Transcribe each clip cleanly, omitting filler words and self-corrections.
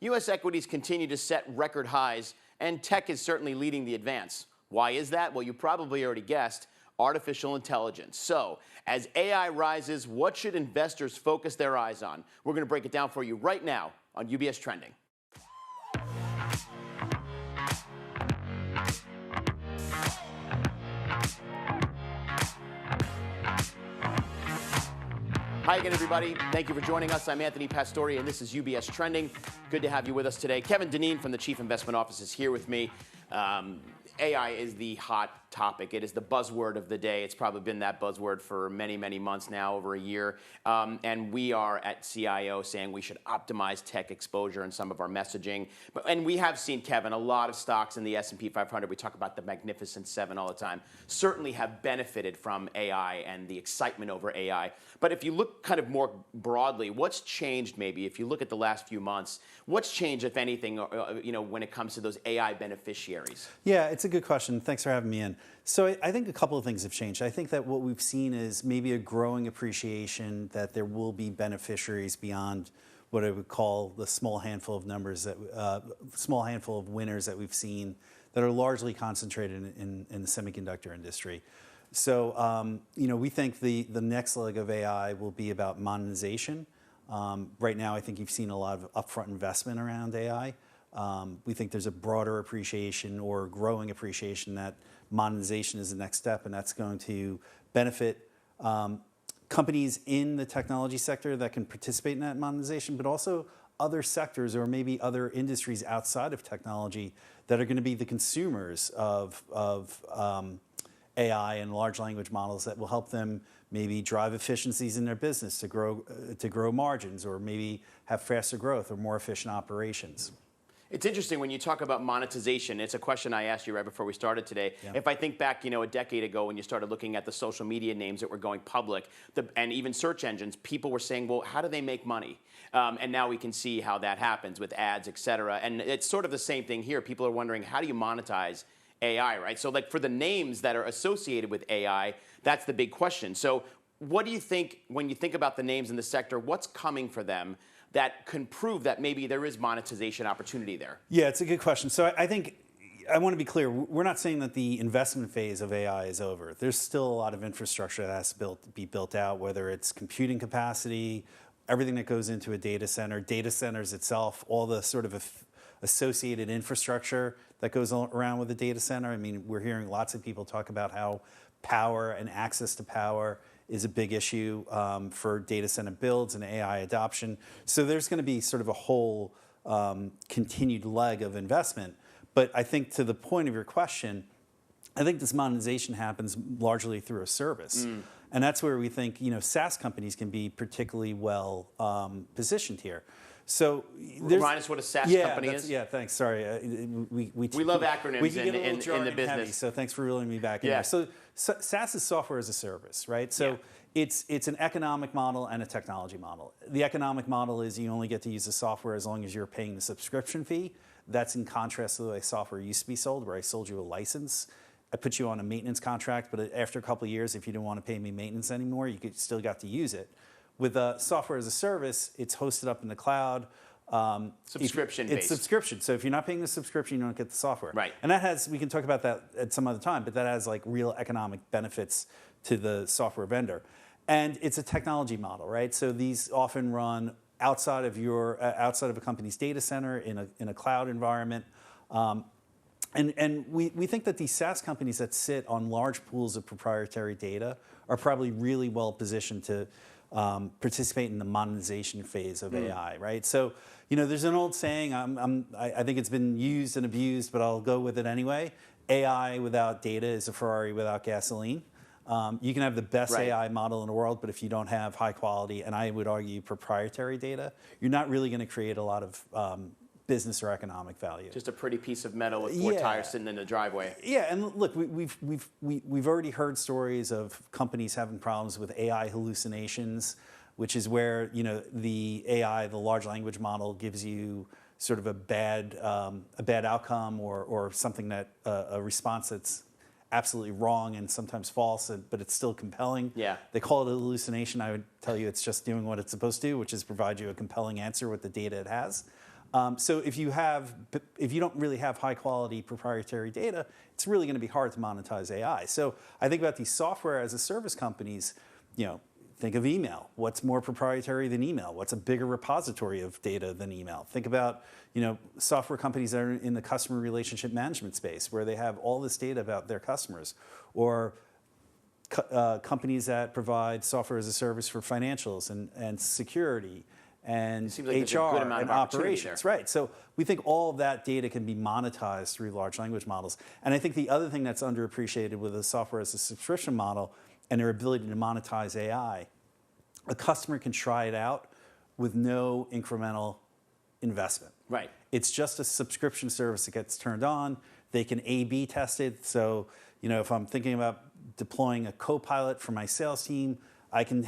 U.S. equities continue to set record highs, and tech is certainly leading the advance. Why is that? Well, you probably already guessed, artificial intelligence. So, as AI rises, what should investors focus their eyes on? We're going to break it down for you right now on UBS Trending. Hi again, everybody. Thank you for joining us. I'm Anthony Pastore, and this is UBS Trending. Good to have you with us today. Kevin Deneen from the Chief Investment Office is here with me. AI is the hot topic. It is the buzzword of the day. It's probably been that buzzword for many, many months now, over a year. And we are at CIO saying we should optimize tech exposure in some of our messaging. And we have seen, Kevin, a lot of stocks in the S&P 500. We talk about the Magnificent Seven all the time. Certainly have benefited from AI and the excitement over AI. But if you look kind of more broadly, what's changed maybe? If you look at the last few months, what's changed, if anything, when it comes to those AI beneficiaries? Yeah, it's a good question. Thanks for having me in. So I think a couple of things have changed. I think that what we've seen is maybe a growing appreciation that there will be beneficiaries beyond what I would call the small handful of winners that we've seen that are largely concentrated in the semiconductor industry. So we think the next leg of AI will be about monetization. Right now, I think you've seen a lot of upfront investment around AI. We think there's a broader appreciation or growing appreciation that monetization is the next step, and that's going to benefit companies in the technology sector that can participate in that monetization, but also other sectors or maybe other industries outside of technology that are going to be the consumers of AI and large language models that will help them maybe drive efficiencies in their business to grow margins, or maybe have faster growth or more efficient operations. It's interesting when you talk about monetization. It's a question I asked you right before we started today. Yeah. If I think back, a decade ago when you started looking at the social media names that were going public, and even search engines, people were saying, well, how do they make money? And now we can see how that happens with ads, et cetera. And it's sort of the same thing here. People are wondering, how do you monetize AI, right? So like for the names that are associated with AI, that's the big question. So what do you think, when you think about the names in the sector, what's coming for them that can prove that maybe there is monetization opportunity there? Yeah, it's a good question. So I think I want to be clear. We're not saying that the investment phase of AI is over. There's still a lot of infrastructure that has to be built out, whether it's computing capacity, everything that goes into a data center, data centers itself, all the sort of associated infrastructure that goes around with the data center. I mean, we're hearing lots of people talk about how power and access to power is a big issue for data center builds and AI adoption. So there's going to be sort of a whole continued leg of investment. But I think to the point of your question, I think this monetization happens largely through a service. And that's where we think SaaS companies can be particularly well positioned here. So remind us what a SaaS company is. Yeah, thanks. Sorry, we love acronyms in the business. Heavy, so thanks for reeling me back in there. So SaaS is software as a service, right? So it's an economic model and a technology model. The economic model is you only get to use the software as long as you're paying the subscription fee. That's in contrast to the way software used to be sold, where I sold you a license. I put you on a maintenance contract, but after a couple of years, if you didn't want to pay me maintenance anymore, you still got to use it. With software as a service, it's hosted up in the cloud. Subscription-based. It's subscription. So if you're not paying the subscription, you don't get the software. Right. And that has, we can talk about that at some other time, but that has like real economic benefits to the software vendor. And it's a technology model, right? So these often run outside of a company's data center in a cloud environment. And we think that these SaaS companies that sit on large pools of proprietary data are probably really well positioned to participate in the monetization phase of AI, right? So, there's an old saying, I think it's been used and abused, but I'll go with it anyway. AI without data is a Ferrari without gasoline. You can have the best AI model in the world, but if you don't have high quality, and I would argue proprietary data, you're not really going to create a lot of business or economic value. Just a pretty piece of metal with four tires sitting in the driveway. Yeah, and look, we've already heard stories of companies having problems with AI hallucinations, which is where the AI, the large language model, gives you sort of a bad outcome or something that a response that's absolutely wrong and sometimes false, but it's still compelling. Yeah. They call it a hallucination. I would tell you it's just doing what it's supposed to, which is provide you a compelling answer with the data it has. So if you don't really have high quality proprietary data, it's really going to be hard to monetize AI. So I think about these software as a service companies. Think of email. What's more proprietary than email? What's a bigger repository of data than email? Think about software companies that are in the customer relationship management space, where they have all this data about their customers, or companies that provide software as a service for financials and security and It seems like there's a HR good amount and of opportunity operations. there. Right. So we think all of that data can be monetized through large language models. And I think the other thing that's underappreciated with a software as a subscription model and their ability to monetize AI, a customer can try it out with no incremental investment. Right. It's just a subscription service that gets turned on. They can A/B test it. So, if I'm thinking about deploying a co-pilot for my sales team, I can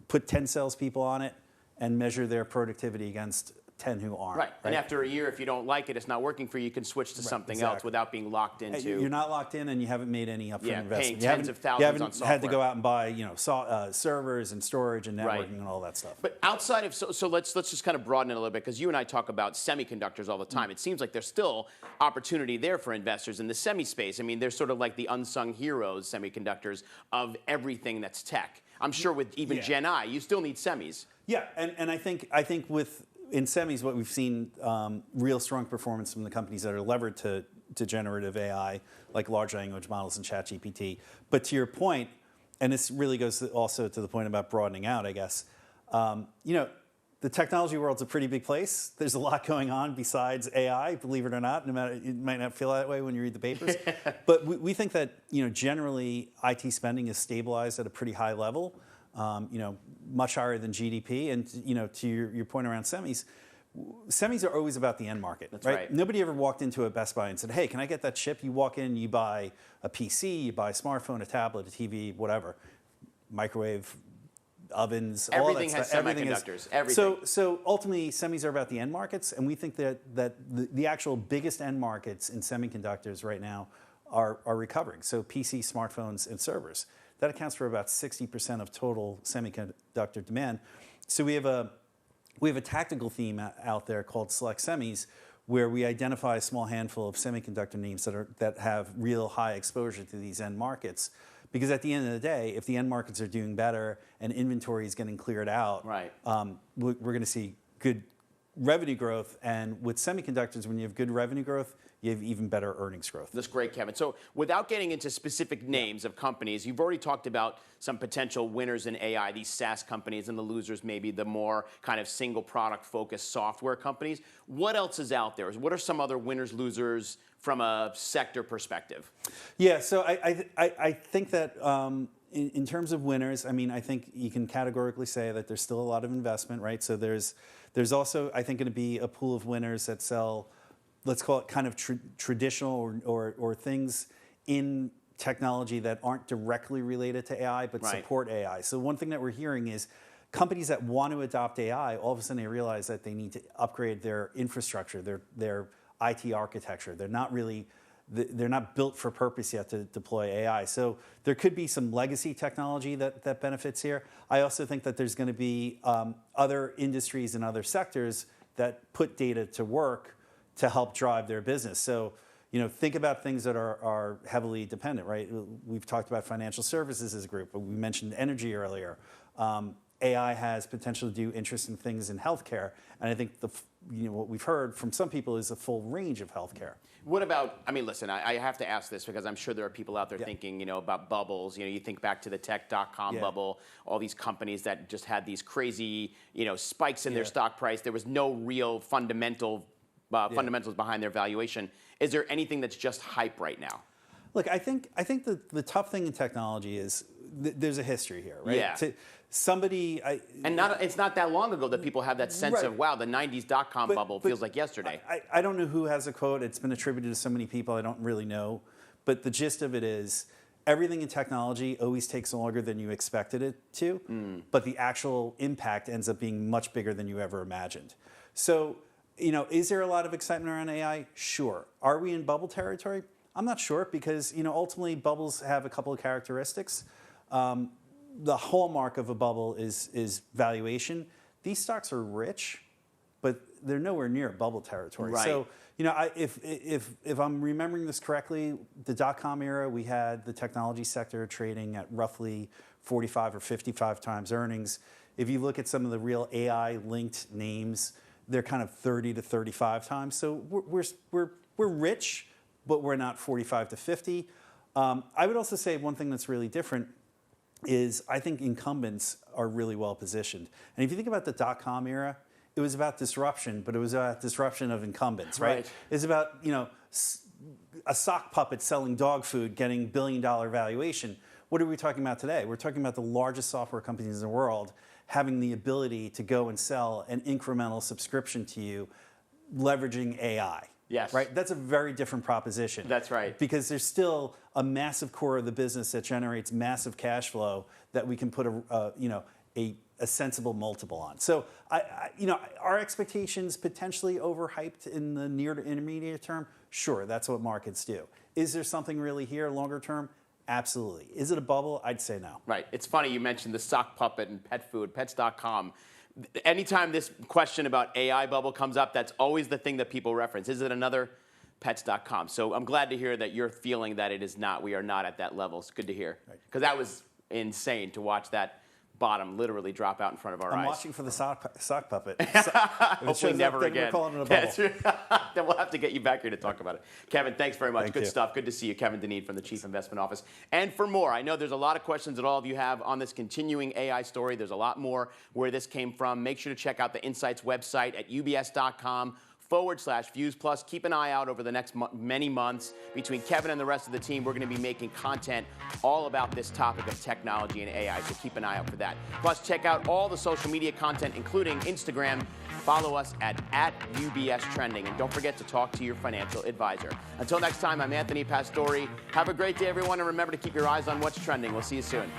put 10 salespeople on it and measure their productivity against 10 who aren't. Right. And after a year, if you don't like it, it's not working for you, you can switch to something else without being locked into. You're not locked in, and you haven't made any upfront investment. Paying You tens of thousands on haven't had to software. go out and buy servers and storage and networking and all that stuff. But outside of, so let's just kind of broaden it a little bit, because you and I talk about semiconductors all the time. It seems like there's still opportunity there for investors in the semi space. I mean, they're sort of like the unsung heroes, semiconductors, of everything that's tech. I'm sure with even Gen I, you still need semis. Yeah, and I think in semis, what we've seen real strong performance from the companies that are levered to generative AI, like large language models and ChatGPT. But to your point, and this really goes also to the point about broadening out, I guess, the technology world's a pretty big place. There's a lot going on besides AI, believe it or not. No matter, it might not feel that way when you read the papers. But we think that generally IT spending is stabilized at a pretty high level. Much higher than GDP. And to your point around semis are always about the end market. That's right. Nobody ever walked into a Best Buy and said, "Hey, can I get that chip?" You walk in, you buy a PC, you buy a smartphone, a tablet, a TV, whatever, microwave, ovens, Everything all that has stuff. semiconductors. Everything. So ultimately, semis are about the end markets, and we think that the actual biggest end markets in semiconductors right now are recovering. So PC, smartphones, and servers. That accounts for about 60% of total semiconductor demand. So we have a tactical theme out there called Select Semis, where we identify a small handful of semiconductor names that have real high exposure to these end markets. Because at the end of the day, if the end markets are doing better and inventory is getting cleared out, we're going to see good revenue growth. And with semiconductors, when you have good revenue growth, you have even better earnings growth. That's great, Kevin. So without getting into specific names of companies, you've already talked about some potential winners in AI, these SaaS companies, and the losers, maybe the more kind of single product focused software companies. What else is out there? What are some other winners, losers from a sector perspective? Yeah, so I think that in terms of winners, I mean, I think you can categorically say that there's still a lot of investment, right? So there's also, I think, going to be a pool of winners that sell, let's call it kind of traditional or things in technology that aren't directly related to AI but support AI. So one thing that we're hearing is companies that want to adopt AI, all of a sudden they realize that they need to upgrade their infrastructure, their IT architecture. They're not built for purpose yet to deploy AI. So there could be some legacy technology that benefits here. I also think that there's going to be other industries and other sectors that put data to work to help drive their business. So, think about things that are heavily dependent, right? We've talked about financial services as a group, but we mentioned energy earlier. AI has potential to do interesting things in healthcare, and I think what we've heard from some people is a full range of healthcare. What about, I mean, listen, I have to ask this because I'm sure there are people out there thinking, about bubbles. You think back to the tech.com bubble, all these companies that just had these crazy, spikes in their stock price. There was no real fundamentals behind their valuation. Is there anything that's just hype right now? Look, I think the tough thing in technology is there's a history here, right? Yeah. It's not that long ago that people have that sense of, wow, the 90s dot-com bubble feels like yesterday. I don't know who has a quote. It's been attributed to so many people, I don't really know. But the gist of it is everything in technology always takes longer than you expected it to, but the actual impact ends up being much bigger than you ever imagined. So, is there a lot of excitement around AI? Sure. Are we in bubble territory? I'm not sure because, ultimately bubbles have a couple of characteristics. The hallmark of a bubble is valuation. These stocks are rich, but they're nowhere near bubble territory. Right. So, if I'm remembering this correctly, the dot-com era, we had the technology sector trading at roughly 45 or 55 times earnings. If you look at some of the real AI-linked names, they're kind of 30 to 35 times. So we're rich, but we're not 45 to 50. I would also say one thing that's really different is I think incumbents are really well positioned. And if you think about the dot-com era, it was about disruption, but it was about disruption of incumbents, right? It's about, a sock puppet selling dog food getting billion-dollar valuation. What are we talking about today? We're talking about the largest software companies in the world having the ability to go and sell an incremental subscription to you, leveraging AI. Yes. Right? That's a very different proposition. That's right. Because there's still a massive core of the business that generates massive cash flow that we can put a sensible multiple on. So, our expectations potentially overhyped in the near to intermediate term? Sure, that's what markets do. Is there something really here longer term? Absolutely. Is it a bubble? I'd say no. Right. It's funny you mentioned the sock puppet and pet food, pets.com. Anytime this question about AI bubble comes up, that's always the thing that people reference. Is it another pets.com? So I'm glad to hear that you're feeling that it is not. We are not at that level. It's good to hear. Because that was insane to watch that bottom literally drop out in front of our eyes. I'm watching for the sock puppet. Hopefully never again. We're calling it a bubble. Then we'll have to get you back here to talk about it. Kevin, thanks very much. Thank Good you. stuff. Good to see you. Kevin Deneen from the Chief Investment Office. And for more, I know there's a lot of questions that all of you have on this continuing AI story. There's a lot more where this came from. Make sure to check out the Insights website at ubs.com/views. Plus, keep an eye out over the next many months. Between Kevin and the rest of the team, we're going to be making content all about this topic of technology and AI, so keep an eye out for that. Plus, check out all the social media content, including Instagram. Follow us at UBS Trending. And don't forget to talk to your financial advisor. Until next time, I'm Anthony Pastore. Have a great day, everyone, and remember to keep your eyes on what's trending. We'll see you soon.